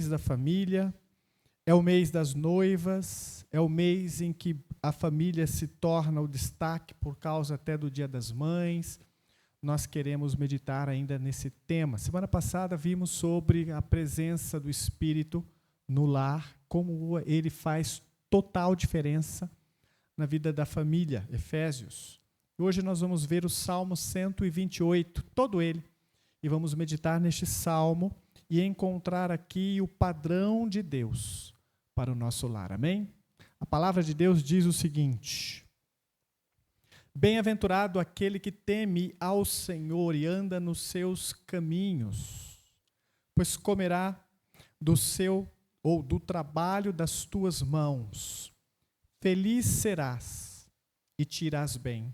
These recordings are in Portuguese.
mês da família, é o mês das noivas, é o mês em que a família se torna o destaque por causa até do Dia das Mães. Nós queremos meditar ainda nesse tema. Semana passada vimos sobre a presença do Espírito no lar, como ele faz total diferença na vida da família, Efésios. Hoje nós vamos ver o Salmo 128, todo ele, e vamos meditar neste Salmo e encontrar aqui o padrão de Deus para o nosso lar, amém? A palavra de Deus diz o seguinte: bem-aventurado aquele que teme ao Senhor e anda nos seus caminhos, pois comerá do seu ou do trabalho das tuas mãos. Feliz serás e te irás bem.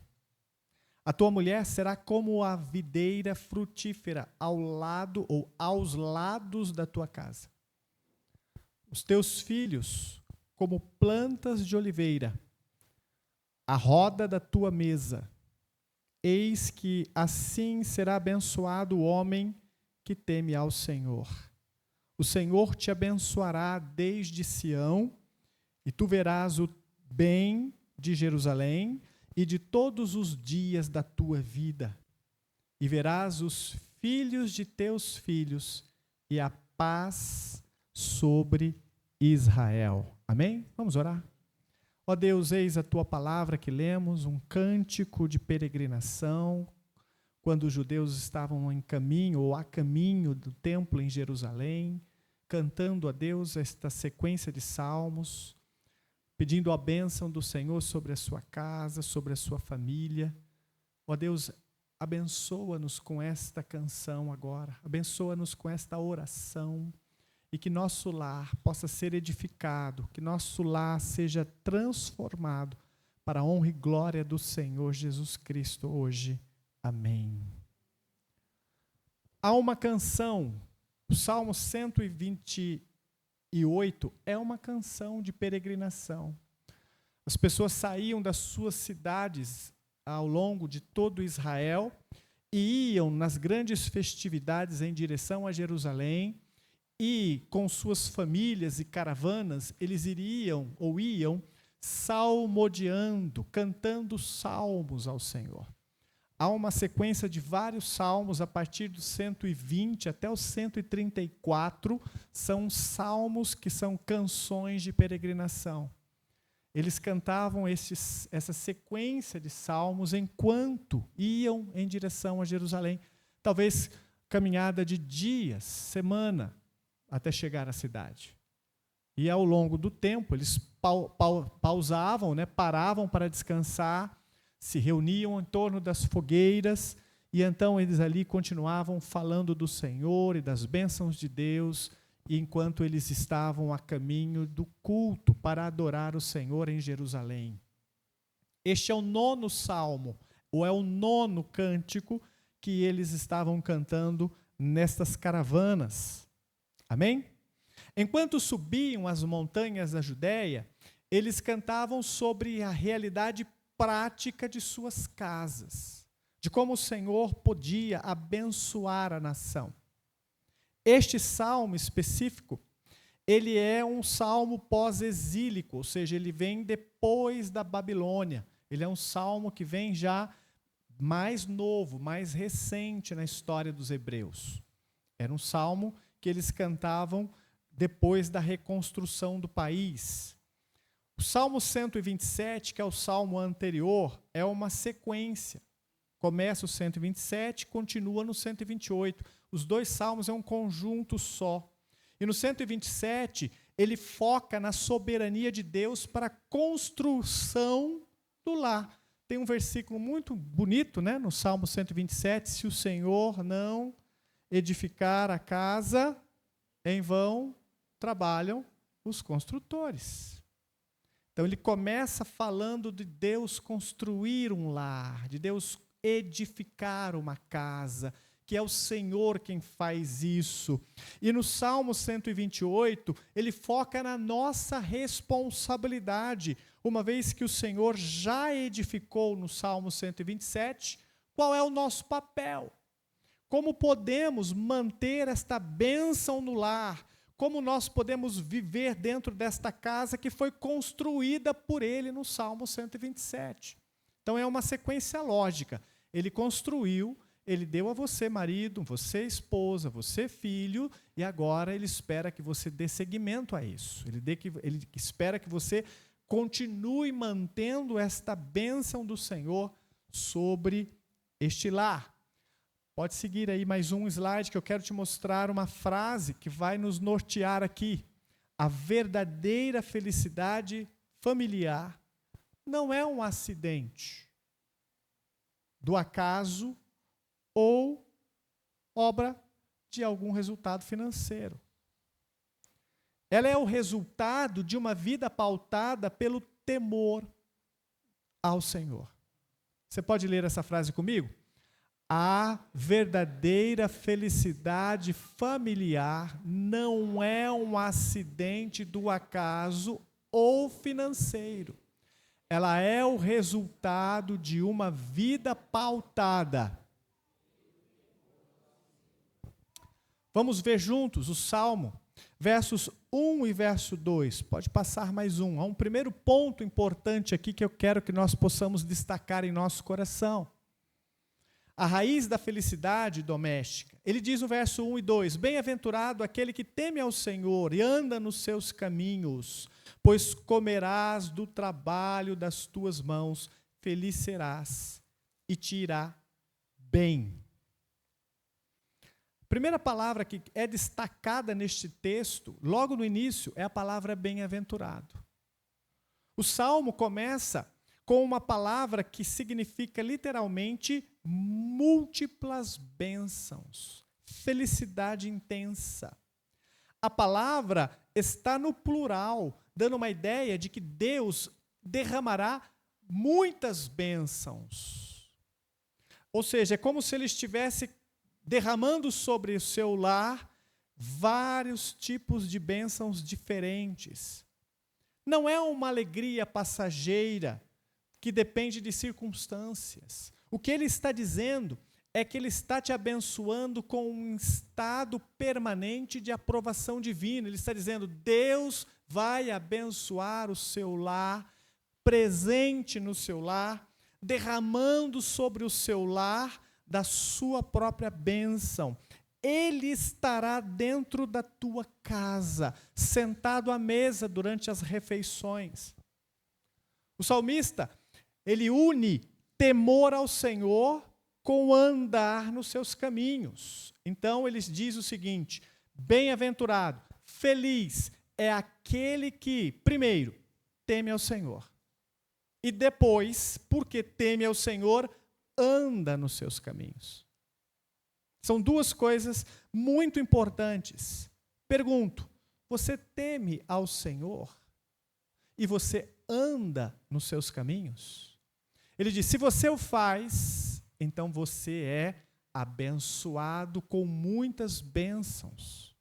A tua mulher será como a videira frutífera ao lado ou aos lados da tua casa. Os teus filhos como plantas de oliveira, à roda da tua mesa. Eis que assim será abençoado o homem que teme ao Senhor. O Senhor te abençoará desde Sião, e tu verás o bem de Jerusalém e de todos os dias da tua vida. E verás os filhos de teus filhos e a paz sobre Israel. Amém? Vamos orar. Ó Deus, eis a tua palavra que lemos, um cântico de peregrinação, quando os judeus estavam em caminho ou a caminho do templo em Jerusalém, cantando a Deus esta sequência de salmos, pedindo a bênção do Senhor sobre a sua casa, sobre a sua família. Ó Deus, abençoa-nos com esta canção agora, abençoa-nos com esta oração, e que nosso lar possa ser edificado, que nosso lar seja transformado para a honra e glória do Senhor Jesus Cristo hoje. Amém. Há uma canção, o Salmo 128 é uma canção de peregrinação. As pessoas saíam das suas cidades ao longo de todo Israel e iam nas grandes festividades em direção a Jerusalém, e com suas famílias e caravanas, eles iam salmodiando, cantando salmos ao Senhor. Há uma sequência de vários salmos, a partir do 120 até o 134, são salmos que são canções de peregrinação. Eles cantavam essa sequência de salmos enquanto iam em direção a Jerusalém. Talvez caminhada de dias, semana, até chegar à cidade. E ao longo do tempo, eles pausavam, paravam para descansar, se reuniam em torno das fogueiras, e então eles ali continuavam falando do Senhor e das bênçãos de Deus, enquanto eles estavam a caminho do culto para adorar o Senhor em Jerusalém. Este é o 9º salmo, ou é o 9º cântico que eles estavam cantando nestas caravanas. Amém? Enquanto subiam as montanhas da Judéia, eles cantavam sobre a realidade prática de suas casas, de como o Senhor podia abençoar a nação. Este salmo específico, ele é um salmo pós-exílico, ou seja, ele vem depois da Babilônia. Ele é um salmo que vem já mais novo, mais recente na história dos hebreus. Era um salmo que eles cantavam depois da reconstrução do país. O Salmo 127, que é o salmo anterior, é uma sequência. Começa o 127, continua no 128. Os dois salmos é um conjunto só. E no 127, ele foca na soberania de Deus para a construção do lar. Tem um versículo muito bonito, no Salmo 127, se o Senhor não edificar a casa, em vão trabalham os construtores. Então ele começa falando de Deus construir um lar, de Deus edificar uma casa, que é o Senhor quem faz isso. E no Salmo 128, ele foca na nossa responsabilidade, uma vez que o Senhor já edificou no Salmo 127, qual é o nosso papel? Como podemos manter esta bênção no lar? como nós podemos viver dentro desta casa que foi construída por ele no Salmo 127. Então é uma sequência lógica. Ele construiu, ele deu a você marido, você esposa, você filho, e agora ele espera que você dê seguimento a isso. Ele espera que você continue mantendo esta bênção do Senhor sobre este lar. Pode seguir aí mais um slide que eu quero te mostrar uma frase que vai nos nortear aqui. A verdadeira felicidade familiar não é um acidente do acaso ou obra de algum resultado financeiro. Ela é o resultado de uma vida pautada pelo temor ao Senhor. Você pode ler essa frase comigo? A verdadeira felicidade familiar não é um acidente do acaso ou financeiro. Ela é o resultado de uma vida pautada. Vamos ver juntos o Salmo, versos 1 e verso 2. Pode passar mais um. Há um primeiro ponto importante aqui que eu quero que nós possamos destacar em nosso coração. A raiz da felicidade doméstica. Ele diz no verso 1 e 2, bem-aventurado aquele que teme ao Senhor e anda nos seus caminhos, pois comerás do trabalho das tuas mãos, feliz serás e te irá bem. A primeira palavra que é destacada neste texto, logo no início, é a palavra bem-aventurado. O Salmo começa com uma palavra que significa literalmente múltiplas bênçãos, felicidade intensa. A palavra está no plural, dando uma ideia de que Deus derramará muitas bênçãos. Ou seja, é como se ele estivesse derramando sobre o seu lar vários tipos de bênçãos diferentes. Não é uma alegria passageira que depende de circunstâncias. O que ele está dizendo é que ele está te abençoando com um estado permanente de aprovação divina. Ele está dizendo, Deus vai abençoar o seu lar, presente no seu lar, derramando sobre o seu lar da sua própria bênção. Ele estará dentro da tua casa, sentado à mesa durante as refeições. O salmista, ele une temor ao Senhor com andar nos seus caminhos. Então, ele diz o seguinte, bem-aventurado, feliz é aquele que, primeiro, teme ao Senhor. E depois, porque teme ao Senhor, anda nos seus caminhos. São duas coisas muito importantes. Pergunto, você teme ao Senhor? E você anda nos seus caminhos? Ele diz, se você o faz, então você é abençoado com muitas bênçãos.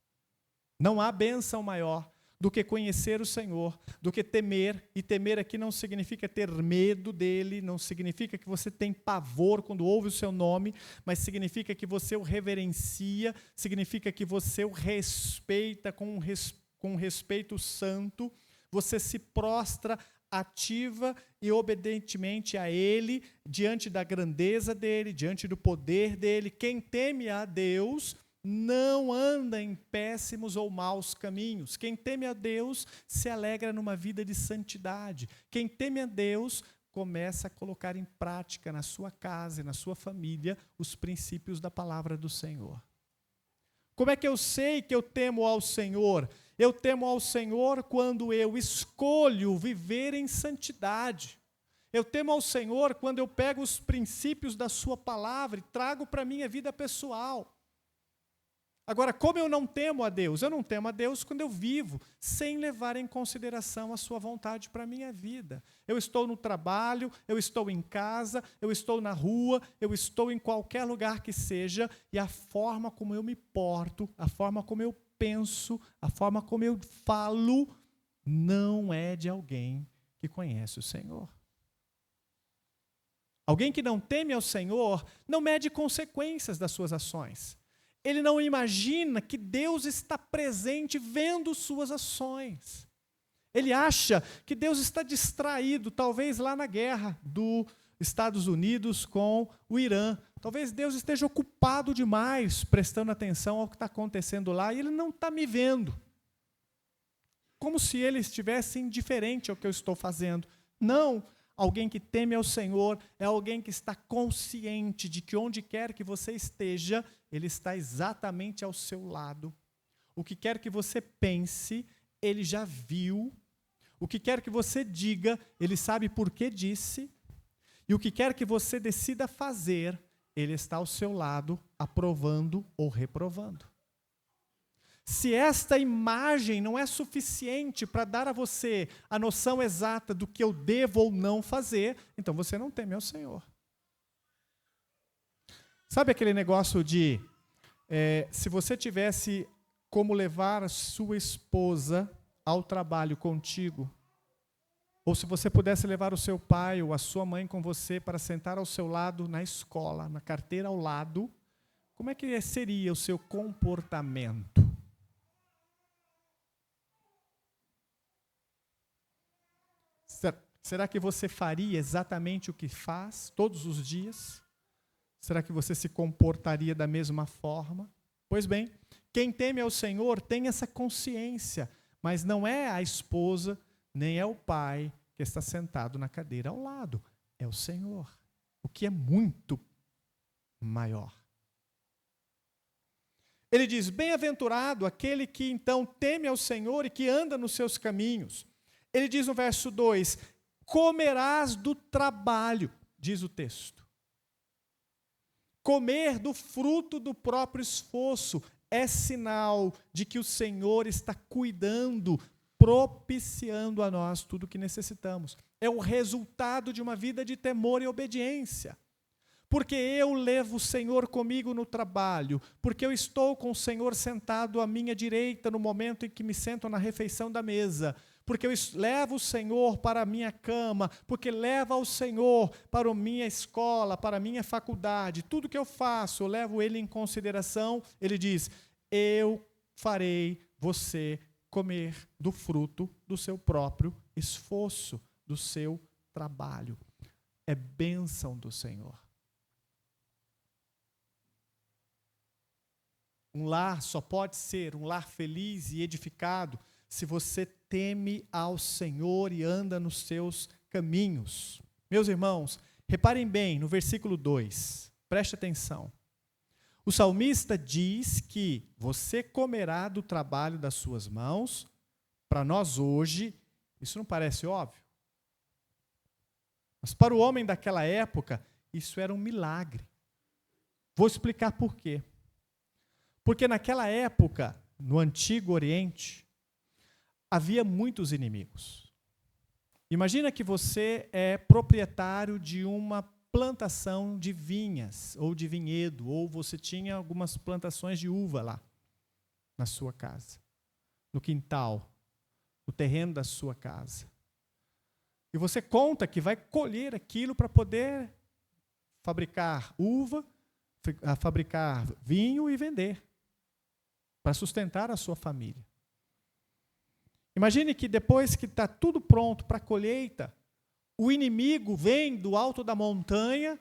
Não há bênção maior do que conhecer o Senhor, do que temer, e temer aqui não significa ter medo dele, não significa que você tem pavor quando ouve o seu nome, mas significa que você o reverencia, significa que você o respeita com um respeito santo, você se prostra ativa e obedentemente a ele, diante da grandeza dele, diante do poder dele. Quem teme a Deus não anda em péssimos ou maus caminhos. Quem teme a Deus se alegra numa vida de santidade. Quem teme a Deus começa a colocar em prática na sua casa e na sua família os princípios da palavra do Senhor. Como é que eu sei que eu temo ao Senhor? Eu temo ao Senhor quando eu escolho viver em santidade. Eu temo ao Senhor quando eu pego os princípios da sua palavra e trago para a minha vida pessoal. Agora, como eu não temo a Deus? Eu não temo a Deus quando eu vivo sem levar em consideração a sua vontade para a minha vida. Eu estou no trabalho, eu estou em casa, eu estou na rua, eu estou em qualquer lugar que seja, e a forma como eu me porto, a forma como eu penso, a forma como eu falo, não é de alguém que conhece o Senhor. Alguém que não teme ao Senhor não mede consequências das suas ações. ele não imagina que Deus está presente vendo suas ações. Ele acha que Deus está distraído, talvez lá na guerra dos Estados Unidos com o Irã. Talvez Deus esteja ocupado demais, prestando atenção ao que está acontecendo lá, e Ele não está me vendo. Como se Ele estivesse indiferente ao que eu estou fazendo. Não, alguém que teme ao Senhor é alguém que está consciente de que onde quer que você esteja, Ele está exatamente ao seu lado. O que quer que você pense, Ele já viu. O que quer que você diga, Ele sabe por que disse. E o que quer que você decida fazer, Ele está ao seu lado, aprovando ou reprovando. Se esta imagem não é suficiente para dar a você a noção exata do que eu devo ou não fazer, então você não teme ao Senhor. Sabe aquele negócio de, se você tivesse como levar a sua esposa ao trabalho contigo, ou se você pudesse levar o seu pai ou a sua mãe com você para sentar ao seu lado na escola, na carteira ao lado, como é que seria o seu comportamento? Será que você faria exatamente o que faz todos os dias? Será que você se comportaria da mesma forma? Pois bem, quem teme ao Senhor tem essa consciência, mas não é a esposa, nem é o pai que está sentado na cadeira ao lado, é o Senhor, o que é muito maior. Ele diz, bem-aventurado aquele que então teme ao Senhor e que anda nos seus caminhos. Ele diz no verso 2, comerás do trabalho, diz o texto. Comer do fruto do próprio esforço é sinal de que o Senhor está cuidando, propiciando a nós tudo o que necessitamos. É o resultado de uma vida de temor e obediência. Porque eu levo o Senhor comigo no trabalho, porque eu estou com o Senhor sentado à minha direita no momento em que me sento na refeição da mesa, porque eu levo o Senhor para a minha cama, porque levo o Senhor para a minha escola, para a minha faculdade, tudo que eu faço, eu levo Ele em consideração. Ele diz, eu farei você comer do fruto do seu próprio esforço, do seu trabalho. É bênção do Senhor. Um lar só pode ser um lar feliz e edificado se você teme ao Senhor e anda nos seus caminhos. Meus irmãos, reparem bem no versículo 2, preste atenção. O salmista diz que você comerá do trabalho das suas mãos. Para nós hoje, isso não parece óbvio? Mas para o homem daquela época, isso era um milagre. Vou explicar por quê. Porque naquela época, no Antigo Oriente, havia muitos inimigos. Imagina que você é proprietário de uma plantação de vinhas, ou de vinhedo, ou você tinha algumas plantações de uva lá, na sua casa, no quintal, no terreno da sua casa. E você conta que vai colher aquilo para poder fabricar uva, fabricar vinho e vender, para sustentar a sua família. Imagine que depois que está tudo pronto para a colheita, o inimigo vem do alto da montanha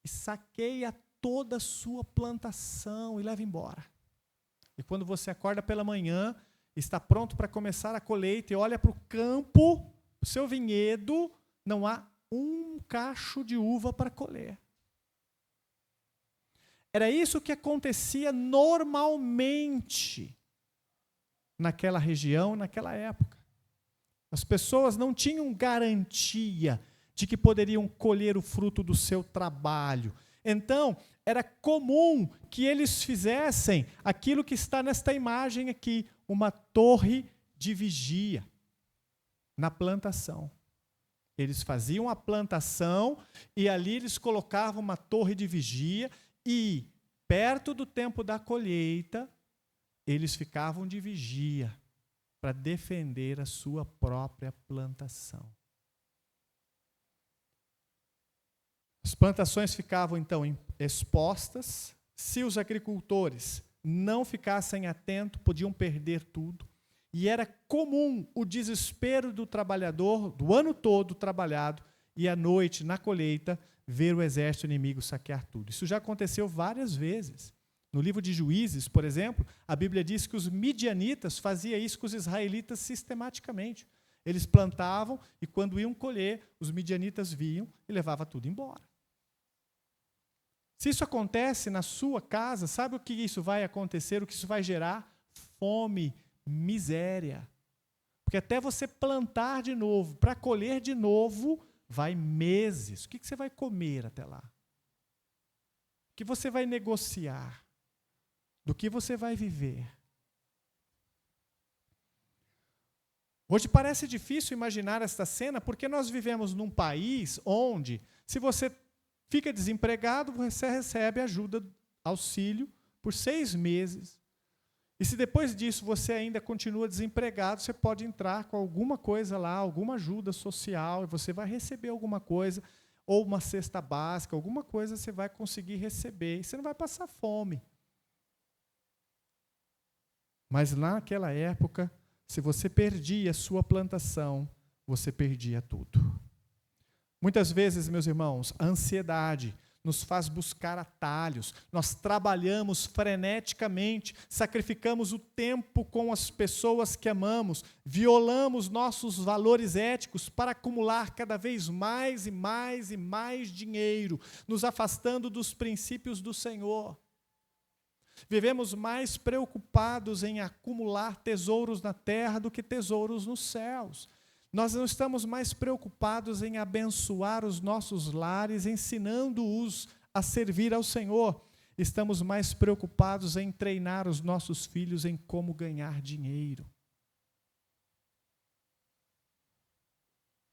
e saqueia toda a sua plantação e leva embora. E quando você acorda pela manhã, está pronto para começar a colheita e olha para o campo, o seu vinhedo, não há um cacho de uva para colher. Era isso que acontecia normalmente naquela região, naquela época. As pessoas não tinham garantia de que poderiam colher o fruto do seu trabalho. Então, era comum que eles fizessem aquilo que está nesta imagem aqui, uma torre de vigia na plantação. Eles faziam a plantação e ali eles colocavam uma torre de vigia e, perto do tempo da colheita, eles ficavam de vigia para defender a sua própria plantação. As plantações ficavam, então, expostas. Se os agricultores não ficassem atentos, podiam perder tudo. E era comum o desespero do trabalhador, do ano todo trabalhado, e à noite, na colheita, ver o exército inimigo saquear tudo. Isso já aconteceu várias vezes. No livro de Juízes, por exemplo, a Bíblia diz que os midianitas faziam isso com os israelitas sistematicamente. Eles plantavam e, quando iam colher, os midianitas vinham e levavam tudo embora. Se isso acontece na sua casa, sabe o que isso vai acontecer? O que isso vai gerar? Fome, miséria. Porque até você plantar de novo, para colher de novo, vai meses. O que você vai comer até lá? O que você vai negociar? Do que você vai viver? Hoje parece difícil imaginar esta cena, porque nós vivemos num país onde, se você fica desempregado, você recebe ajuda, auxílio, por 6 meses. E se depois disso você ainda continua desempregado, você pode entrar com alguma coisa lá, alguma ajuda social, e você vai receber alguma coisa, ou uma cesta básica, alguma coisa você vai conseguir receber, e você não vai passar fome. Mas naquela época, se você perdia a sua plantação, você perdia tudo. Muitas vezes, meus irmãos, a ansiedade nos faz buscar atalhos. Nós trabalhamos freneticamente, sacrificamos o tempo com as pessoas que amamos, violamos nossos valores éticos para acumular cada vez mais e mais e mais dinheiro, nos afastando dos princípios do Senhor. Vivemos mais preocupados em acumular tesouros na terra do que tesouros nos céus. Nós não estamos mais preocupados em abençoar os nossos lares, ensinando-os a servir ao Senhor. Estamos mais preocupados em treinar os nossos filhos em como ganhar dinheiro.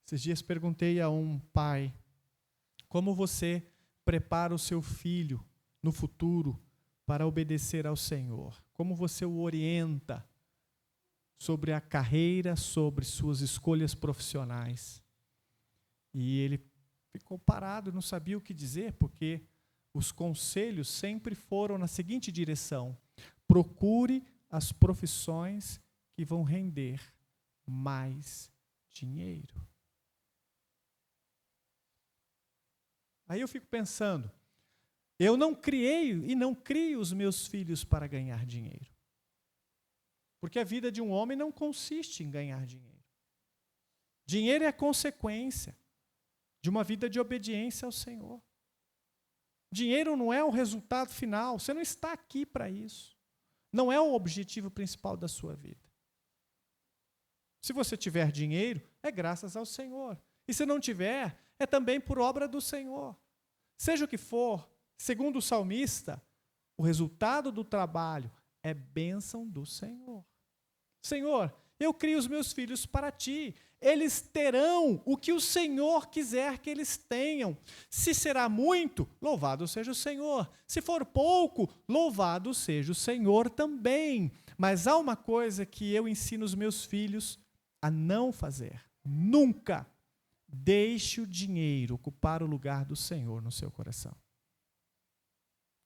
Esses dias perguntei a um pai, como você prepara o seu filho no futuro para obedecer ao Senhor? Como você o orienta sobre a carreira, sobre suas escolhas profissionais? E ele ficou parado, não sabia o que dizer, porque os conselhos sempre foram na seguinte direção: procure as profissões que vão render mais dinheiro. Aí eu fico pensando, eu não criei e não crio os meus filhos para ganhar dinheiro. Porque a vida de um homem não consiste em ganhar dinheiro. Dinheiro é a consequência de uma vida de obediência ao Senhor. Dinheiro não é o resultado final. Você não está aqui para isso. Não é o objetivo principal da sua vida. Se você tiver dinheiro, é graças ao Senhor. E se não tiver, é também por obra do Senhor. Seja o que for, segundo o salmista, o resultado do trabalho é bênção do Senhor. Senhor, eu crio os meus filhos para ti. Eles terão o que o Senhor quiser que eles tenham. Se será muito, louvado seja o Senhor. Se for pouco, louvado seja o Senhor também. Mas há uma coisa que eu ensino os meus filhos a não fazer. Nunca deixe o dinheiro ocupar o lugar do Senhor no seu coração.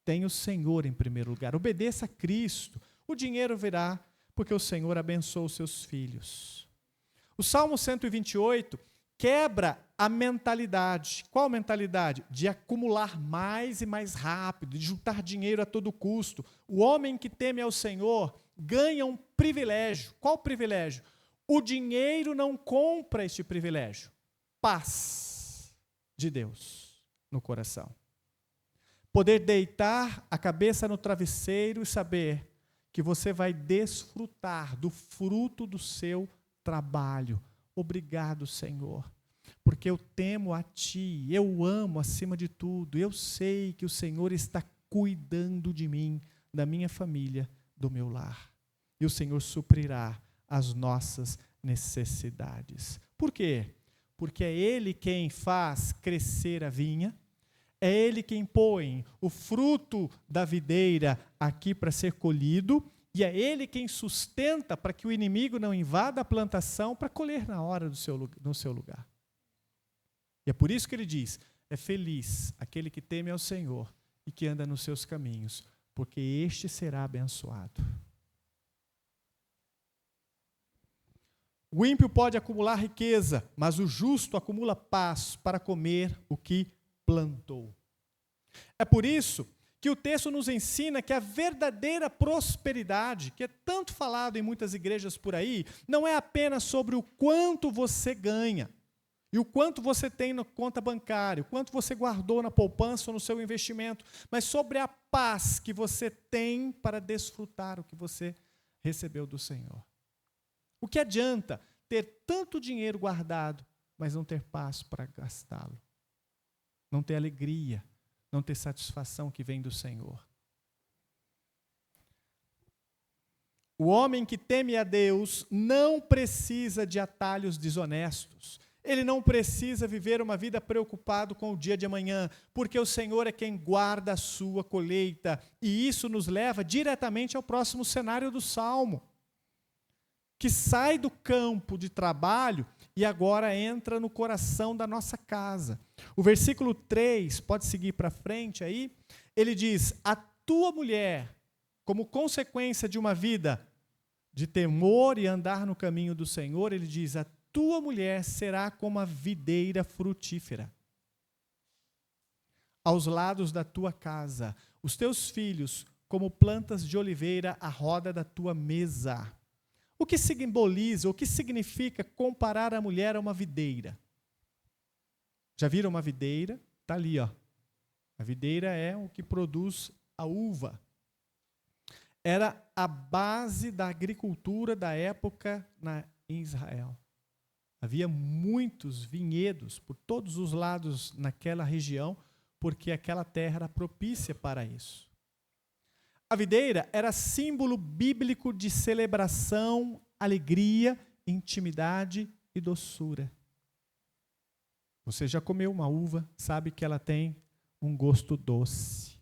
Tenha o Senhor em primeiro lugar. Obedeça a Cristo. O dinheiro virá porque o Senhor abençoa os seus filhos. O Salmo 128 quebra a mentalidade. Qual mentalidade? De acumular mais e mais rápido, de juntar dinheiro a todo custo. O homem que teme ao Senhor ganha um privilégio. Qual privilégio? O dinheiro não compra este privilégio. Paz de Deus no coração. Poder deitar a cabeça no travesseiro e saber que você vai desfrutar do fruto do seu trabalho. Obrigado, Senhor, porque eu temo a Ti, eu amo acima de tudo, eu sei que o Senhor está cuidando de mim, da minha família, do meu lar. E o Senhor suprirá as nossas necessidades. Por quê? Porque é Ele quem faz crescer a vinha, é Ele quem põe o fruto da videira aqui para ser colhido, e é Ele quem sustenta para que o inimigo não invada a plantação para colher na hora no seu lugar. E é por isso que ele diz, é feliz aquele que teme ao Senhor e que anda nos seus caminhos. porque este será abençoado. O ímpio pode acumular riqueza, mas o justo acumula paz para comer o que plantou. É por isso que o texto nos ensina que a verdadeira prosperidade, que é tanto falado em muitas igrejas por aí, não é apenas sobre o quanto você ganha, e o quanto você tem na conta bancária, o quanto você guardou na poupança ou no seu investimento, mas sobre a paz que você tem para desfrutar o que você recebeu do Senhor. O que adianta ter tanto dinheiro guardado, mas não ter paz para gastá-lo? Não ter alegria, não ter satisfação que vem do Senhor. O homem que teme a Deus não precisa de atalhos desonestos. Ele não precisa viver uma vida preocupado com o dia de amanhã, porque o Senhor é quem guarda a sua colheita. E isso nos leva diretamente ao próximo cenário do Salmo, que sai do campo de trabalho e agora entra no coração da nossa casa. O versículo 3, pode seguir para frente aí, ele diz: a tua mulher, como consequência de uma vida de temor e andar no caminho do Senhor, ele diz: a tua mulher será como a videira frutífera aos lados da tua casa, os teus filhos como plantas de oliveira à roda da tua mesa. O que simboliza, o que significa comparar a mulher a uma videira? Já viram uma videira? Está ali, ó. A videira é o que produz a uva. Era a base da agricultura da época em Israel. Havia muitos vinhedos por todos os lados naquela região, porque aquela terra era propícia para isso. A videira era símbolo bíblico de celebração, alegria, intimidade e doçura. Você já comeu uma uva, sabe que ela tem um gosto doce.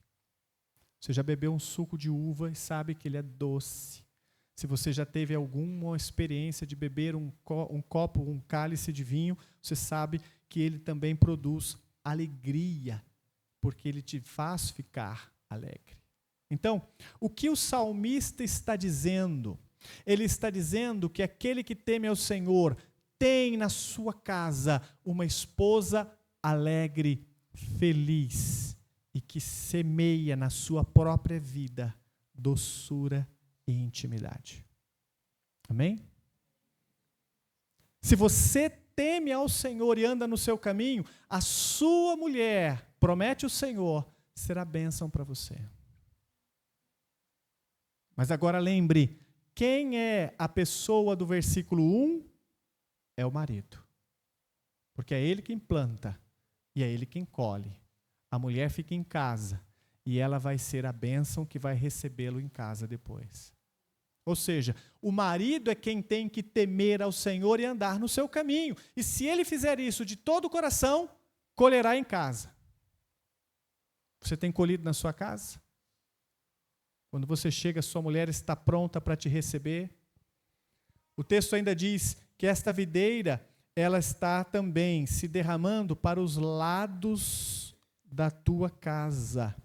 Você já bebeu um suco de uva e sabe que ele é doce. Se você já teve alguma experiência de beber um copo, um cálice de vinho, você sabe que ele também produz alegria, porque ele te faz ficar alegre. Então, o que o salmista está dizendo? Ele está dizendo que aquele que teme ao Senhor tem na sua casa uma esposa alegre, feliz e que semeia na sua própria vida doçura e intimidade. Amém? Se você teme ao Senhor e anda no seu caminho, a sua mulher, promete o Senhor, será bênção para você. Mas agora lembre, quem é a pessoa do versículo 1? É o marido. Porque é ele quem planta e é ele quem colhe. A mulher fica em casa e ela vai ser a bênção que vai recebê-lo em casa depois. Ou seja, o marido é quem tem que temer ao Senhor e andar no seu caminho. E se ele fizer isso de todo o coração, colherá em casa. Você tem colhido na sua casa? Quando você chega, sua mulher está pronta para te receber. O texto ainda diz que esta videira, ela está também se derramando para os lados da tua casa.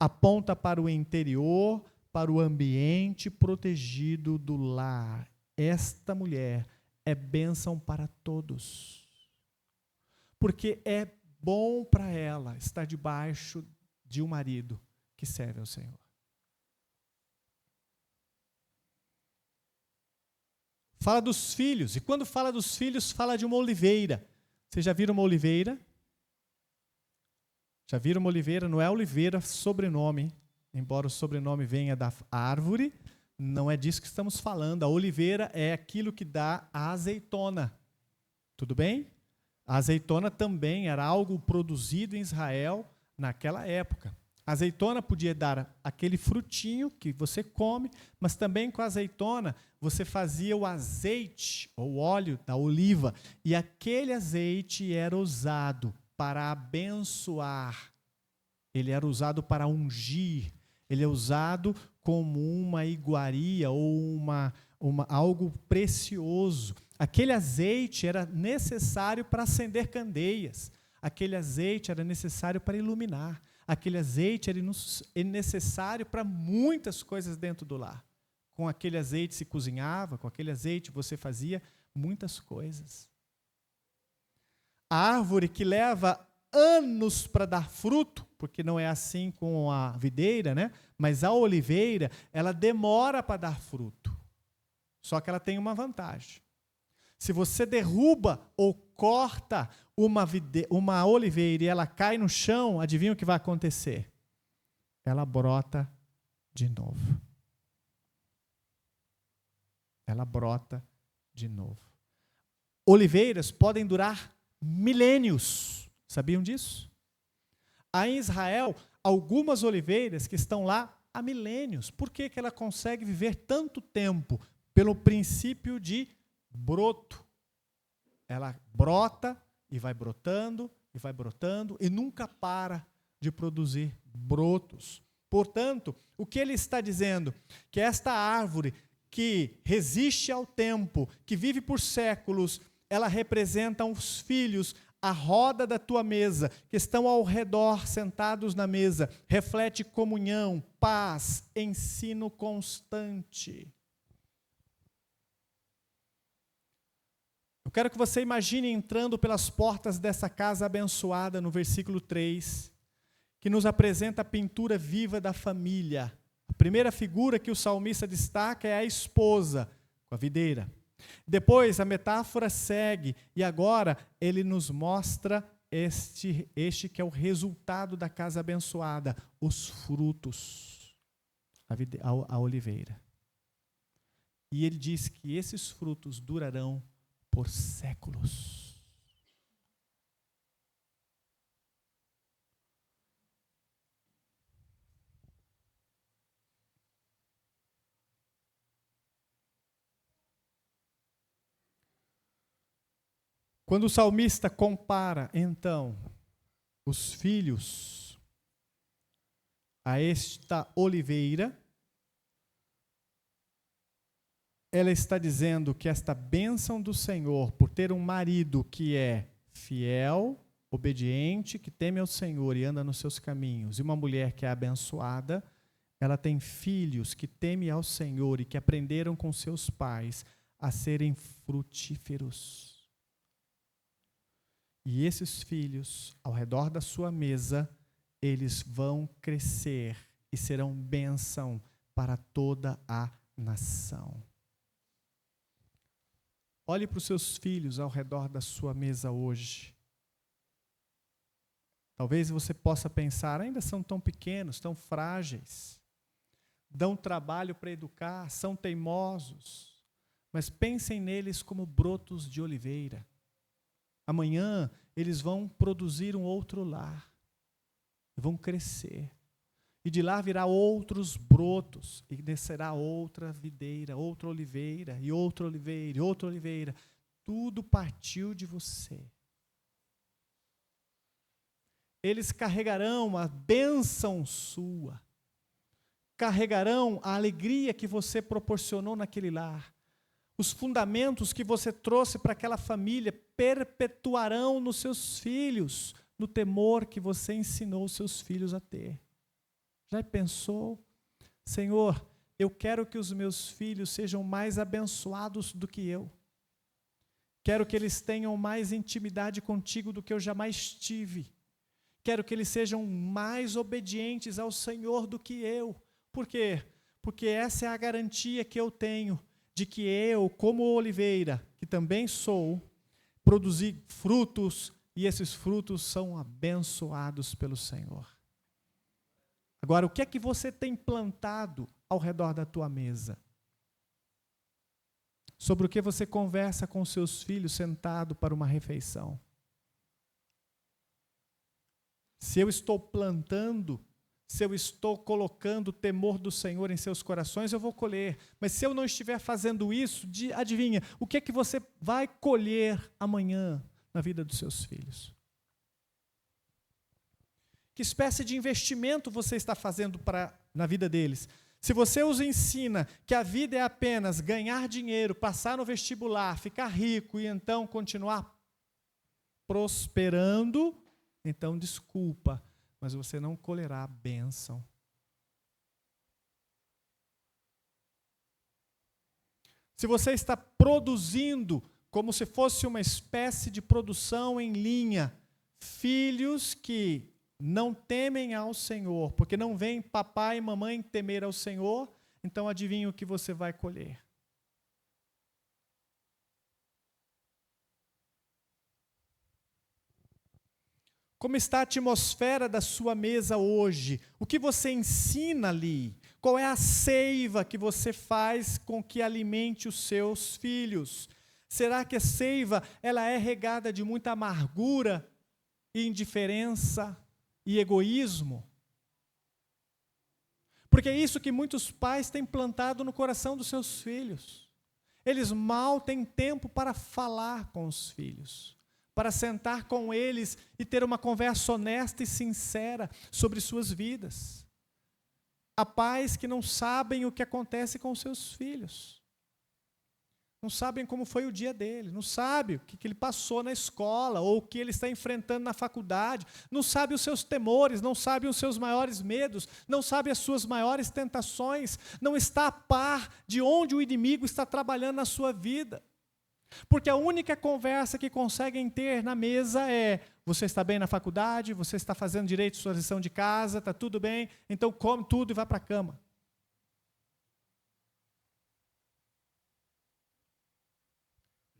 Aponta para o interior, para o ambiente protegido do lar. Esta mulher é bênção para todos. Porque é bom para ela estar debaixo de um marido que serve ao Senhor. Fala dos filhos, e quando fala dos filhos, fala de uma oliveira. Vocês já viram uma oliveira? Já viram uma oliveira? Não é oliveira sobrenome, embora o sobrenome venha da árvore, não é disso que estamos falando. A oliveira é aquilo que dá a azeitona. Tudo bem? A azeitona também era algo produzido em Israel naquela época. A azeitona podia dar aquele frutinho que você come, mas também com a azeitona você fazia o azeite ou óleo da oliva, e aquele azeite era usado para abençoar, ele era usado para ungir, ele é usado como uma iguaria ou algo precioso. Aquele azeite era necessário para acender candeias, aquele azeite era necessário para iluminar. aquele azeite era necessário para muitas coisas dentro do lar. Com aquele azeite se cozinhava, com aquele azeite você fazia muitas coisas. A árvore que leva anos para dar fruto, porque não é assim com a videira, né? Mas a oliveira, ela demora para dar fruto. Só que ela tem uma vantagem. Se você derruba ou corta uma oliveira e ela cai no chão, adivinha o que vai acontecer? Ela brota de novo. Ela brota de novo. Oliveiras podem durar milênios. Sabiam disso? Há em Israel algumas oliveiras que estão lá há milênios. Por que ela consegue viver tanto tempo? Pelo princípio de broto. Ela brota e vai brotando e nunca para de produzir brotos. Portanto, o que ele está dizendo? Que esta árvore que resiste ao tempo, que vive por séculos, ela representa os filhos, a roda da tua mesa, que estão ao redor, sentados na mesa, reflete comunhão, paz, ensino constante. Eu quero que você imagine entrando pelas portas dessa casa abençoada, no versículo 3, que nos apresenta a pintura viva da família. A primeira figura que o salmista destaca é a esposa, com a videira. Depois a metáfora segue e agora ele nos mostra este que é o resultado da casa abençoada, os frutos, a oliveira. E ele diz que esses frutos durarão por séculos. Quando o salmista compara, então, os filhos a esta oliveira, ela está dizendo que esta bênção do Senhor, por ter um marido que é fiel, obediente, que teme ao Senhor e anda nos seus caminhos, e uma mulher que é abençoada, ela tem filhos que temem ao Senhor e que aprenderam com seus pais a serem frutíferos. E esses filhos, ao redor da sua mesa, eles vão crescer e serão bênção para toda a nação. Olhe para os seus filhos ao redor da sua mesa hoje. Talvez você possa pensar, ainda são tão pequenos, tão frágeis, dão trabalho para educar, são teimosos, mas pensem neles como brotos de oliveira. Amanhã eles vão produzir um outro lar, vão crescer, e de lá virá outros brotos, e descerá outra videira, outra oliveira, e outra oliveira, e outra oliveira. Tudo partiu de você. Eles carregarão a bênção sua, carregarão a alegria que você proporcionou naquele lar. Os fundamentos que você trouxe para aquela família perpetuarão nos seus filhos, no temor que você ensinou os seus filhos a ter. Já pensou? Senhor, eu quero que os meus filhos sejam mais abençoados do que eu. Quero que eles tenham mais intimidade contigo do que eu jamais tive. Quero que eles sejam mais obedientes ao Senhor do que eu. Por quê? Porque essa é a garantia que eu tenho de que eu, como oliveira, que também sou, produzi frutos, e esses frutos são abençoados pelo Senhor. Agora, o que é que você tem plantado ao redor da tua mesa? Sobre o que você conversa com seus filhos sentado para uma refeição? Se eu estou plantando, se eu estou colocando o temor do Senhor em seus corações, eu vou colher. Mas se eu não estiver fazendo isso, adivinha, o que é que você vai colher amanhã na vida dos seus filhos? Que espécie de investimento você está fazendo na vida deles? Se você os ensina que a vida é apenas ganhar dinheiro, passar no vestibular, ficar rico e então continuar prosperando, então desculpa, mas você não colherá a bênção. Se você está produzindo como se fosse uma espécie de produção em linha, filhos que não temem ao Senhor, porque não veem papai e mamãe temer ao Senhor, então adivinha o que você vai colher. Como está a atmosfera da sua mesa hoje? O que você ensina ali? Qual é a seiva que você faz com que alimente os seus filhos? Será que a seiva ela é regada de muita amargura, indiferença e egoísmo? Porque é isso que muitos pais têm plantado no coração dos seus filhos. Eles mal têm tempo para falar com os filhos, para sentar com eles e ter uma conversa honesta e sincera sobre suas vidas. Há pais que não sabem o que acontece com os seus filhos. Não sabem como foi o dia dele, não sabem o que ele passou na escola, ou o que ele está enfrentando na faculdade, não sabem os seus temores, não sabem os seus maiores medos, não sabem as suas maiores tentações, não está a par de onde o inimigo está trabalhando na sua vida. Porque a única conversa que conseguem ter na mesa é: você está bem na faculdade, você está fazendo direito à sua lição de casa, está tudo bem, então come tudo e vá para a cama.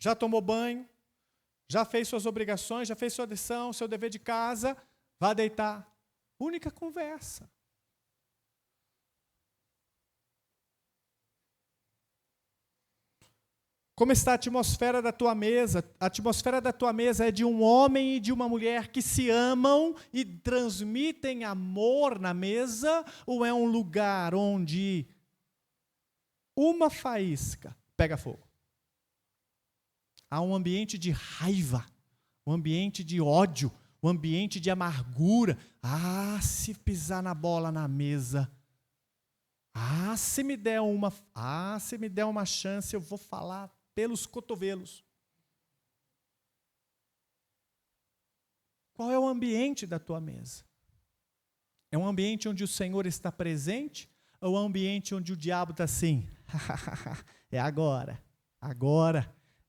Já tomou banho, já fez suas obrigações, já fez sua lição, seu dever de casa, vá deitar. Única conversa. Como está a atmosfera da tua mesa? A atmosfera da tua mesa é de um homem e de uma mulher que se amam e transmitem amor na mesa? Ou é um lugar onde uma faísca pega fogo? Há um ambiente de raiva, um ambiente de ódio, um ambiente de amargura. Ah, se pisar na bola na mesa. Se me der uma chance, eu vou falar pelos cotovelos. Qual é o ambiente da tua mesa? É um ambiente onde o Senhor está presente? Ou é um ambiente onde o diabo está assim? É agora.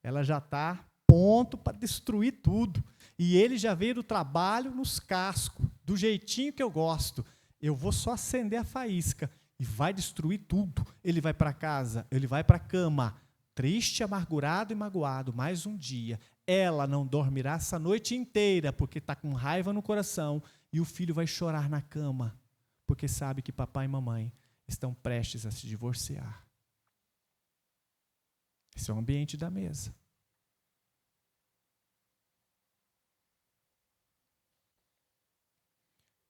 Ela já está pronto para destruir tudo. E ele já veio do trabalho nos cascos, do jeitinho que eu gosto. Eu vou só acender a faísca e vai destruir tudo. Ele vai para casa, ele vai para a cama, triste, amargurado e magoado, mais um dia. Ela não dormirá essa noite inteira, porque está com raiva no coração, e o filho vai chorar na cama, porque sabe que papai e mamãe estão prestes a se divorciar. Esse é o ambiente da mesa.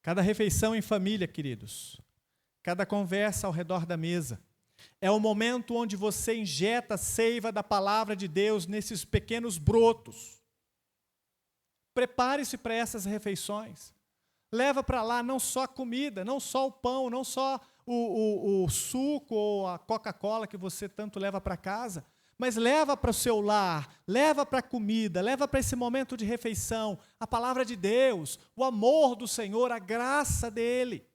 Cada refeição em família, queridos, cada conversa ao redor da mesa, é o momento onde você injeta a seiva da palavra de Deus nesses pequenos brotos. Prepare-se para essas refeições. Leva para lá não só a comida, não só o pão, não só o suco ou a Coca-Cola que você tanto leva para casa, mas leva para o seu lar, leva para a comida, leva para esse momento de refeição a palavra de Deus, o amor do Senhor, a graça dEle.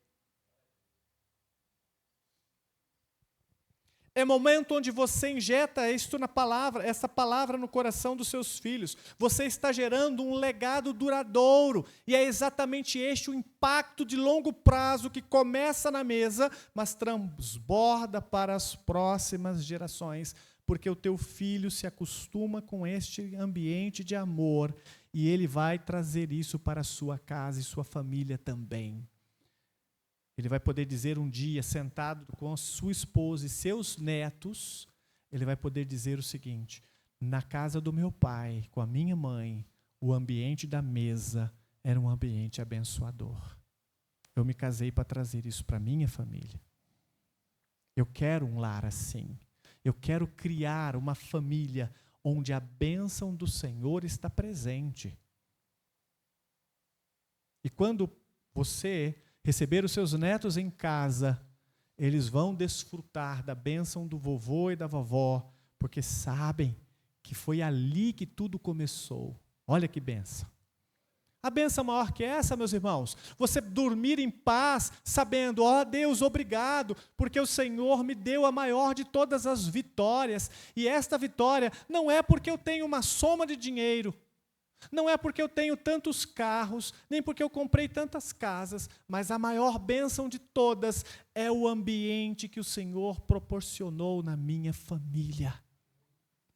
É momento onde você injeta isto na palavra, essa palavra no coração dos seus filhos. Você está gerando um legado duradouro. E é exatamente este o impacto de longo prazo que começa na mesa, mas transborda para as próximas gerações. Porque o teu filho se acostuma com este ambiente de amor e ele vai trazer isso para a sua casa e sua família também. Ele vai poder dizer um dia, sentado com sua esposa e seus netos, ele vai poder dizer o seguinte: na casa do meu pai, com a minha mãe, o ambiente da mesa era um ambiente abençoador. Eu me casei para trazer isso para a minha família. Eu quero um lar assim. Eu quero criar uma família onde a bênção do Senhor está presente. E quando você receber os seus netos em casa, eles vão desfrutar da bênção do vovô e da vovó, porque sabem que foi ali que tudo começou. Olha que bênção. A bênção maior que essa, meus irmãos, você dormir em paz, sabendo, ó Deus, obrigado, porque o Senhor me deu a maior de todas as vitórias, e esta vitória não é porque eu tenho uma soma de dinheiro, não é porque eu tenho tantos carros, nem porque eu comprei tantas casas, mas a maior bênção de todas é o ambiente que o Senhor proporcionou na minha família.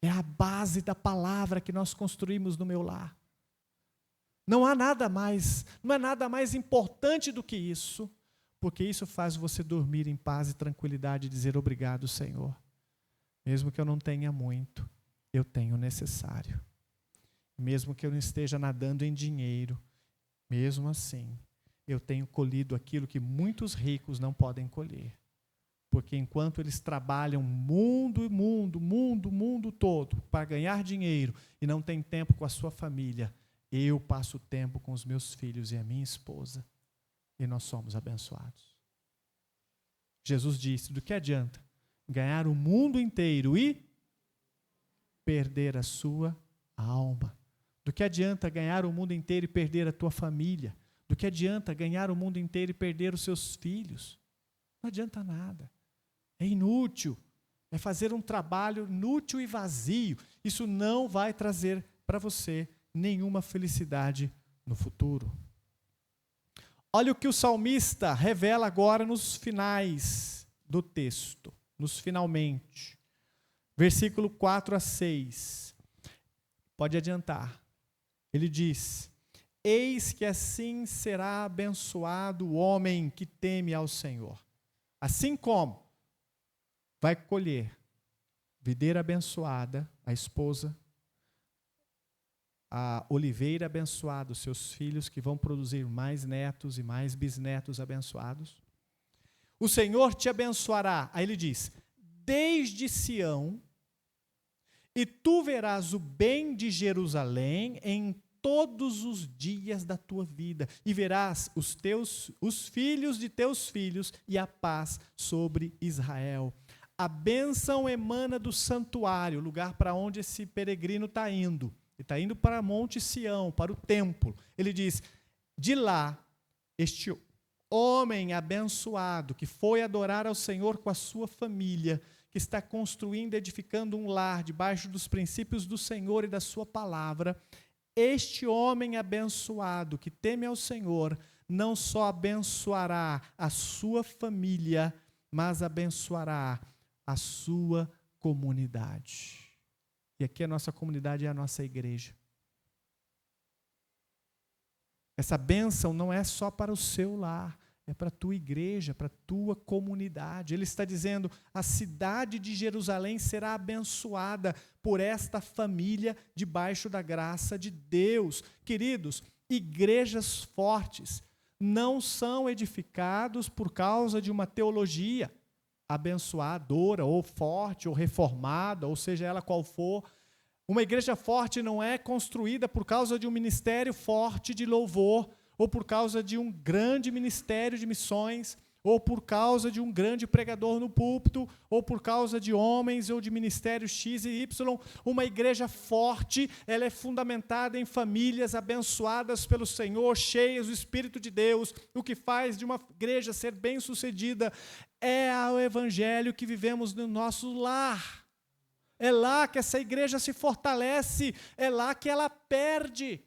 É a base da palavra que nós construímos no meu lar. Não há nada mais, não é nada mais importante do que isso, porque isso faz você dormir em paz e tranquilidade e dizer obrigado, Senhor. Mesmo que eu não tenha muito, eu tenho o necessário. Mesmo que eu não esteja nadando em dinheiro, mesmo assim, eu tenho colhido aquilo que muitos ricos não podem colher. Porque enquanto eles trabalham mundo todo para ganhar dinheiro e não têm tempo com a sua família, eu passo tempo com os meus filhos e a minha esposa, e nós somos abençoados. Jesus disse, do que adianta ganhar o mundo inteiro e perder a sua alma? Do que adianta ganhar o mundo inteiro e perder a tua família? Do que adianta ganhar o mundo inteiro e perder os seus filhos? Não adianta nada. É inútil. É fazer um trabalho inútil e vazio. Isso não vai trazer para você nenhuma felicidade no futuro. Olha o que o salmista revela agora nos finais do texto, nos finalmente. Versículo 4 a 6. Pode adiantar. Ele diz, eis que assim será abençoado o homem que teme ao Senhor. Assim como vai colher videira abençoada, a esposa, a oliveira abençoada, os seus filhos que vão produzir mais netos e mais bisnetos abençoados. O Senhor te abençoará, aí ele diz, desde Sião, e tu verás o bem de Jerusalém em todos os dias da tua vida, e verás os filhos de teus filhos e a paz sobre Israel. A bênção emana do santuário, lugar para onde esse peregrino está indo. Ele está indo para Monte Sião, para o templo. Ele diz, de lá, este homem abençoado, que foi adorar ao Senhor com a sua família, que está construindo, edificando um lar debaixo dos princípios do Senhor e da sua palavra, este homem abençoado, que teme ao Senhor, não só abençoará a sua família, mas abençoará a sua comunidade. E aqui a nossa comunidade é a nossa igreja. Essa bênção não é só para o seu lar, é para a tua igreja, para a tua comunidade. Ele está dizendo, a cidade de Jerusalém será abençoada por esta família debaixo da graça de Deus. Queridos, igrejas fortes não são edificados por causa de uma teologia abençoadora, ou forte, ou reformada, ou seja ela qual for. Uma igreja forte não é construída por causa de um ministério forte de louvor, ou por causa de um grande ministério de missões, ou por causa de um grande pregador no púlpito, ou por causa de homens ou de ministérios X e Y. Uma igreja forte, ela é fundamentada em famílias abençoadas pelo Senhor, cheias do Espírito de Deus. O que faz de uma igreja ser bem-sucedida é o evangelho que vivemos no nosso lar. É lá que essa igreja se fortalece, é lá que ela perde.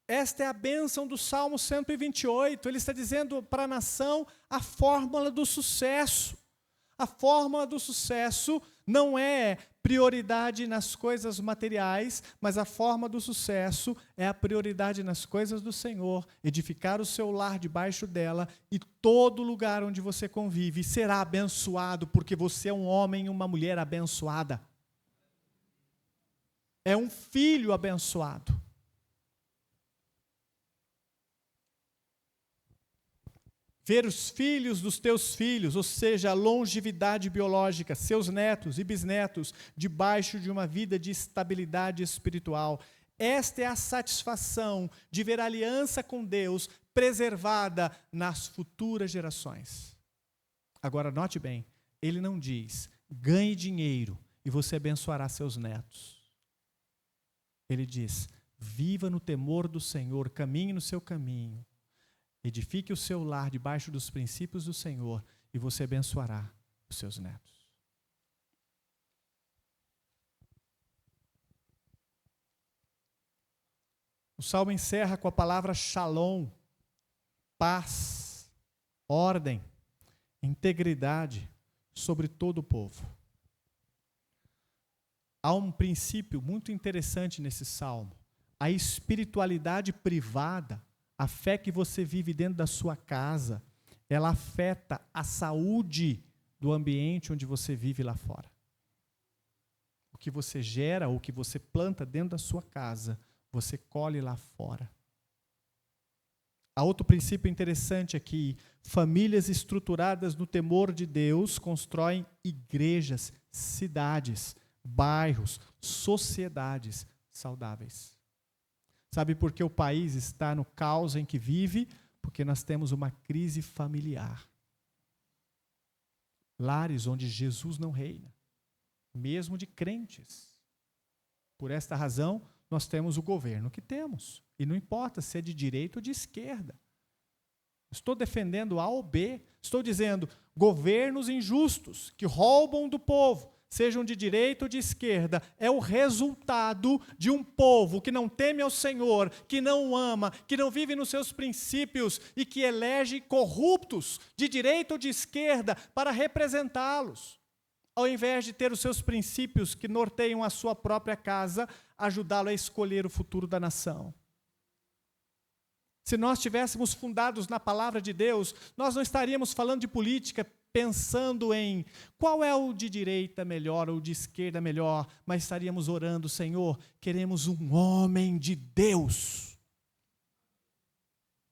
Esta é a bênção do Salmo 128. Ele está dizendo para a nação a fórmula do sucesso. A fórmula do sucesso não é prioridade nas coisas materiais, mas a forma do sucesso é a prioridade nas coisas do Senhor, edificar o seu lar debaixo dela, e todo lugar onde você convive será abençoado, porque você é um homem e uma mulher abençoada. É um filho abençoado. Ver os filhos dos teus filhos, ou seja, a longevidade biológica, seus netos e bisnetos, debaixo de uma vida de estabilidade espiritual. Esta é a satisfação de ver a aliança com Deus preservada nas futuras gerações. Agora, note bem, ele não diz, ganhe dinheiro e você abençoará seus netos. Ele diz: viva no temor do Senhor, caminhe no seu caminho, edifique o seu lar debaixo dos princípios do Senhor, e você abençoará os seus netos. O salmo encerra com a palavra shalom, paz, ordem, integridade sobre todo o povo. Há um princípio muito interessante nesse salmo. A espiritualidade privada, a fé que você vive dentro da sua casa, ela afeta a saúde do ambiente onde você vive lá fora. O que você gera, ou o que você planta dentro da sua casa, você colhe lá fora. Há outro princípio interessante aqui: famílias estruturadas no temor de Deus constroem igrejas, cidades, bairros, sociedades saudáveis. Sabe por que o país está no caos em que vive? Porque nós temos uma crise familiar. Lares onde Jesus não reina, mesmo de crentes. Por esta razão, nós temos o governo que temos. E não importa se é de direita ou de esquerda. Estou defendendo A ou B. Estou dizendo governos injustos que roubam do povo, sejam de direita ou de esquerda, é o resultado de um povo que não teme ao Senhor, que não o ama, que não vive nos seus princípios e que elege corruptos de direita ou de esquerda para representá-los. Ao invés de ter os seus princípios que norteiam a sua própria casa, ajudá-lo a escolher o futuro da nação. Se nós estivéssemos fundados na palavra de Deus, nós não estaríamos falando de política pensando em qual é o de direita melhor ou de esquerda melhor, mas estaríamos orando: Senhor, queremos um homem de Deus,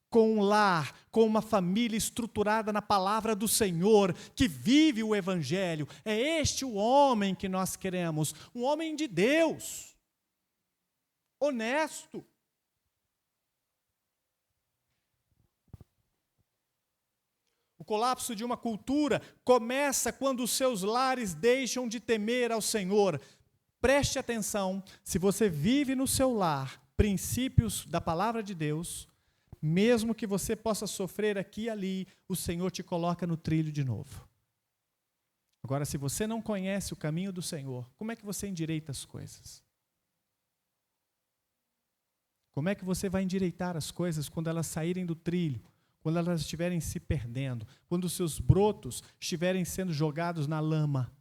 com um lar, com uma família estruturada na palavra do Senhor, que vive o Evangelho. É este o homem que nós queremos, um homem de Deus, honesto. O colapso de uma cultura começa quando os seus lares deixam de temer ao Senhor. Preste atenção: se você vive no seu lar princípios da palavra de Deus, mesmo que você possa sofrer aqui e ali, o Senhor te coloca no trilho de novo. Agora, se você não conhece o caminho do Senhor, como é que você endireita as coisas? Como é que você vai endireitar as coisas quando elas saírem do trilho? Quando elas estiverem se perdendo, quando os seus brotos estiverem sendo jogados na lama,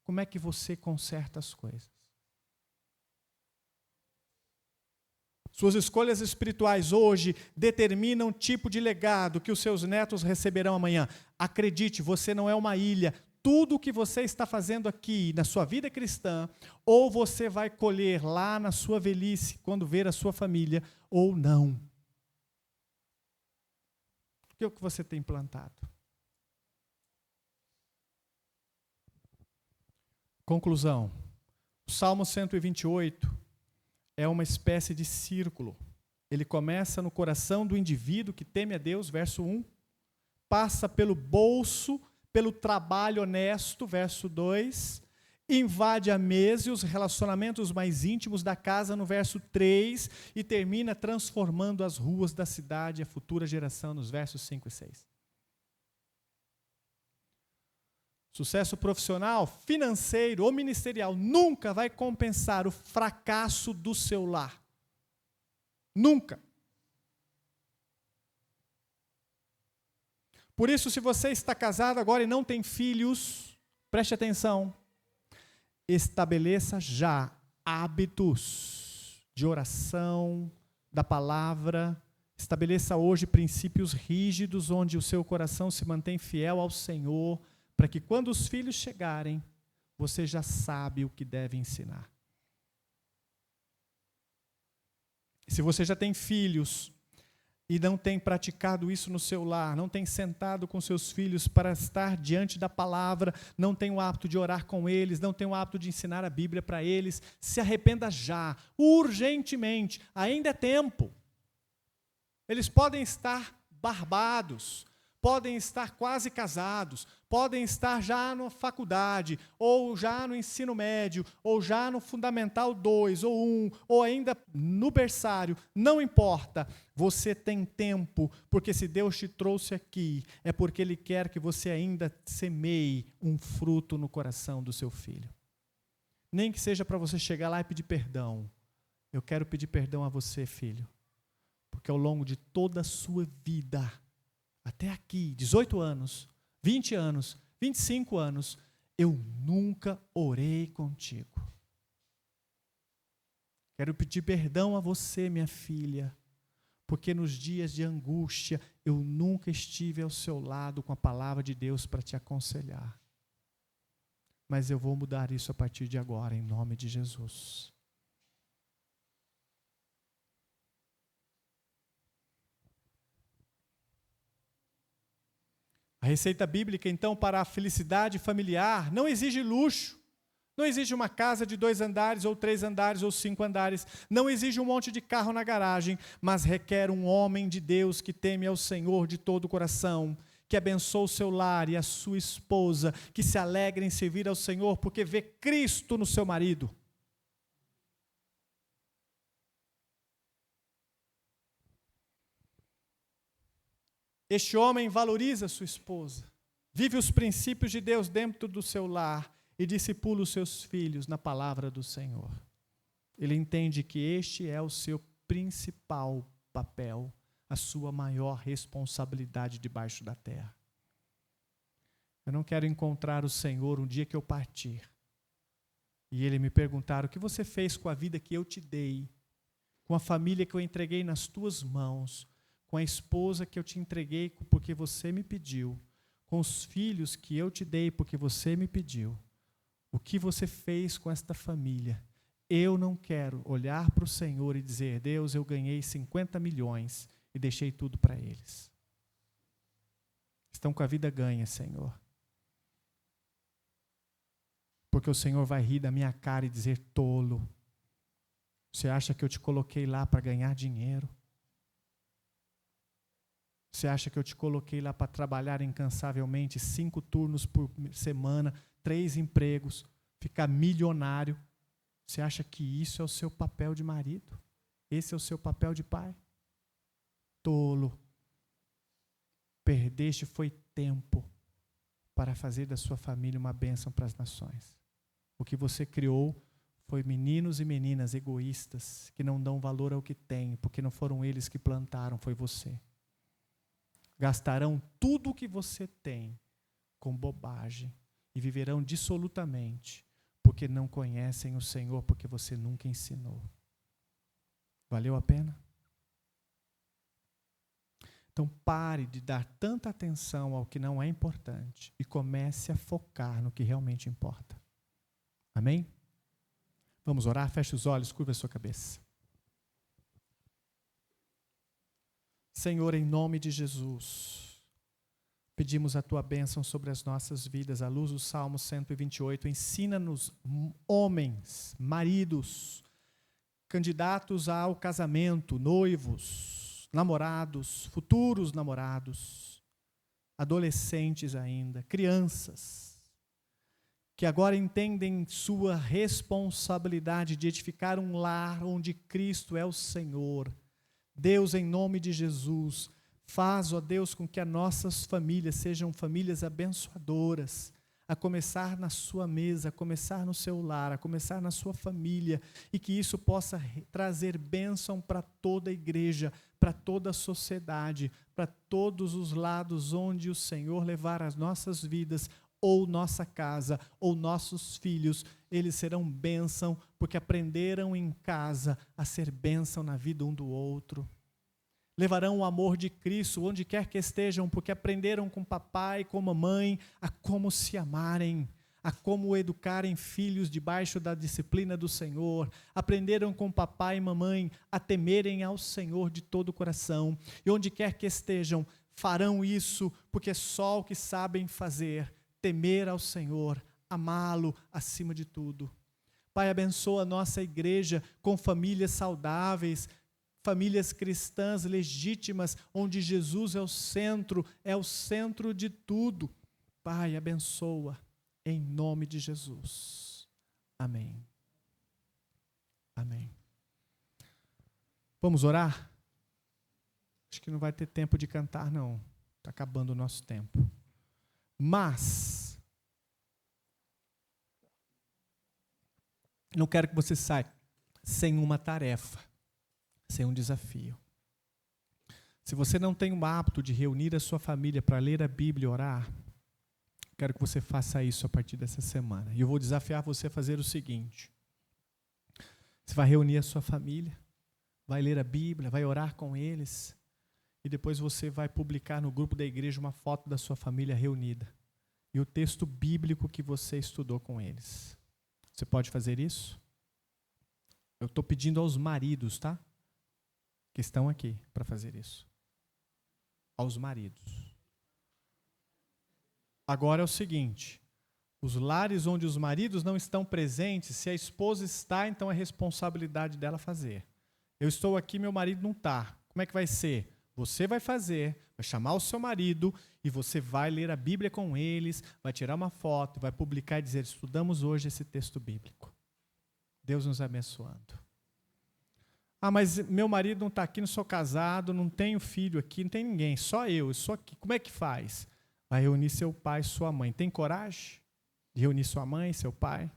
como é que você conserta as coisas? Suas escolhas espirituais hoje determinam o tipo de legado que os seus netos receberão amanhã. Acredite, você não é uma ilha. Tudo o que você está fazendo aqui na sua vida cristã, ou você vai colher lá na sua velhice, quando ver a sua família, ou não. O que é o que você tem plantado? Conclusão. O Salmo 128 é uma espécie de círculo. Ele começa no coração do indivíduo que teme a Deus, verso 1. Passa pelo bolso, pelo trabalho honesto, verso 2. Invade a mesa e os relacionamentos mais íntimos da casa, no verso 3, e termina transformando as ruas da cidade e a futura geração, nos versos 5 e 6. Sucesso profissional, financeiro ou ministerial nunca vai compensar o fracasso do seu lar. Nunca. Por isso, se você está casado agora e não tem filhos, preste atenção. Estabeleça já hábitos de oração, da palavra. Estabeleça hoje princípios rígidos onde o seu coração se mantém fiel ao Senhor, para que quando os filhos chegarem, você já sabe o que deve ensinar. Se você já tem filhos e não tem praticado isso no seu lar, não tem sentado com seus filhos para estar diante da palavra, não tem o hábito de orar com eles, não tem o hábito de ensinar a Bíblia para eles, se arrependa já, urgentemente, ainda é tempo. Eles podem estar barbados, podem estar quase casados, podem estar já na faculdade, ou já no ensino médio, ou já no Fundamental 2 ou 1, ou ainda no berçário, não importa, você tem tempo, porque se Deus te trouxe aqui, é porque Ele quer que você ainda semeie um fruto no coração do seu filho. Nem que seja para você chegar lá e pedir perdão. Eu quero pedir perdão a você, filho, porque ao longo de toda a sua vida, até aqui, 18 anos, 20 anos, 25 anos, eu nunca orei contigo. Quero pedir perdão a você, minha filha, porque nos dias de angústia, eu nunca estive ao seu lado com a palavra de Deus para te aconselhar. Mas eu vou mudar isso a partir de agora, em nome de Jesus. A receita bíblica, então, para a felicidade familiar não exige luxo, não exige uma casa de 2 andares, ou 3 andares, ou 5 andares, não exige um monte de carro na garagem, mas requer um homem de Deus que teme ao Senhor de todo o coração, que abençoe o seu lar e a sua esposa, que se alegra em servir ao Senhor, porque vê Cristo no seu marido. Este homem valoriza sua esposa, vive os princípios de Deus dentro do seu lar e discipula os seus filhos na palavra do Senhor. Ele entende que este é o seu principal papel, a sua maior responsabilidade debaixo da terra. Eu não quero encontrar o Senhor um dia que eu partir e Ele me perguntar: o que você fez com a vida que eu te dei, com a família que eu entreguei nas tuas mãos, com a esposa que eu te entreguei porque você me pediu, com os filhos que eu te dei porque você me pediu. O que você fez com esta família? Eu não quero olhar para o Senhor e dizer: Deus, eu ganhei 50 milhões e deixei tudo para eles. Estão com a vida ganha, Senhor. Porque o Senhor vai rir da minha cara e dizer: tolo, você acha que eu te coloquei lá para ganhar dinheiro? Você acha que eu te coloquei lá para trabalhar incansavelmente 5 turnos por semana, 3 empregos, ficar milionário? Você acha que isso é o seu papel de marido? Esse é o seu papel de pai? Tolo. Perdeste foi tempo para fazer da sua família uma bênção para as nações. O que você criou foi meninos e meninas egoístas que não dão valor ao que têm, porque não foram eles que plantaram, foi você. Gastarão tudo o que você tem com bobagem e viverão dissolutamente, porque não conhecem o Senhor, porque você nunca ensinou. Valeu a pena? Então pare de dar tanta atenção ao que não é importante e comece a focar no que realmente importa. Amém? Vamos orar? Feche os olhos, curva a sua cabeça. Senhor, em nome de Jesus, pedimos a Tua bênção sobre as nossas vidas, à luz do Salmo 128. Ensina-nos, homens, maridos, candidatos ao casamento, noivos, namorados, futuros namorados, adolescentes ainda, crianças, que agora entendem sua responsabilidade de edificar um lar onde Cristo é o Senhor. Deus, em nome de Jesus, faz, ó Deus, com que as nossas famílias sejam famílias abençoadoras, a começar na sua mesa, a começar no seu lar, a começar na sua família, e que isso possa trazer bênção para toda a igreja, para toda a sociedade, para todos os lados onde o Senhor levar as nossas vidas, ou nossa casa, ou nossos filhos, eles serão bênção, porque aprenderam em casa a ser bênção na vida um do outro. Levarão o amor de Cristo onde quer que estejam, porque aprenderam com papai, com mamãe, a como se amarem, a como educarem filhos debaixo da disciplina do Senhor. Aprenderam com papai e mamãe a temerem ao Senhor de todo o coração. E onde quer que estejam, farão isso, porque é só o que sabem fazer. Temer ao Senhor, amá-lo acima de tudo. Pai, abençoa a nossa igreja com famílias saudáveis, famílias cristãs legítimas, onde Jesus é o centro de tudo. Pai, abençoa, em nome de Jesus. Amém. Amém. Vamos orar? Acho que não vai ter tempo de cantar, não. Está acabando o nosso tempo. Mas não quero que você saia sem uma tarefa, sem um desafio. Se você não tem o hábito de reunir a sua família para ler a Bíblia e orar, quero que você faça isso a partir dessa semana. E eu vou desafiar você a fazer o seguinte. Você vai reunir a sua família, vai ler a Bíblia, vai orar com eles, e depois você vai publicar no grupo da igreja uma foto da sua família reunida e o texto bíblico que você estudou com eles. Você pode fazer isso? Eu estou pedindo aos maridos, tá? Que estão aqui para fazer isso. Aos maridos. Agora é o seguinte, os lares onde os maridos não estão presentes, se a esposa está, então é responsabilidade dela fazer. Eu estou aqui, meu marido não está. Como é que vai ser? Você vai fazer, vai chamar o seu marido e você vai ler a Bíblia com eles, vai tirar uma foto, vai publicar e dizer, estudamos hoje esse texto bíblico. Deus nos abençoando. Ah, mas meu marido não está aqui, não sou casado, não tenho filho aqui, não tem ninguém, só eu sou aqui. Como é que faz? Vai reunir seu pai e sua mãe. Tem coragem de reunir sua mãe e seu pai?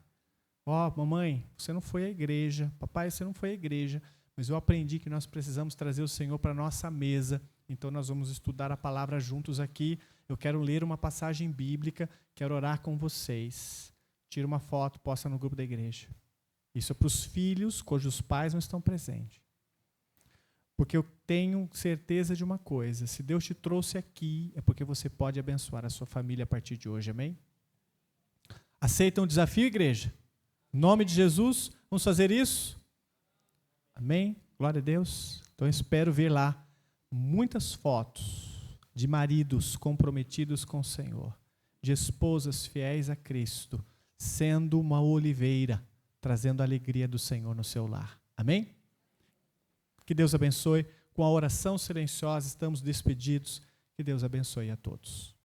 Ó, mamãe, você não foi à igreja. Papai, você não foi à igreja. Mas eu aprendi que nós precisamos trazer o Senhor para a nossa mesa. Então nós vamos estudar a palavra juntos aqui. Eu quero ler uma passagem bíblica, quero orar com vocês. Tira uma foto, posta no grupo da igreja. Isso é para os filhos cujos pais não estão presentes. Porque eu tenho certeza de uma coisa, se Deus te trouxe aqui, é porque você pode abençoar a sua família a partir de hoje, amém? Aceitam o desafio, igreja? Em nome de Jesus, vamos fazer isso? Amém? Glória a Deus. Então eu espero ver lá muitas fotos de maridos comprometidos com o Senhor, de esposas fiéis a Cristo, sendo uma oliveira, trazendo a alegria do Senhor no seu lar. Amém? Que Deus abençoe. Com a oração silenciosa, estamos despedidos. Que Deus abençoe a todos.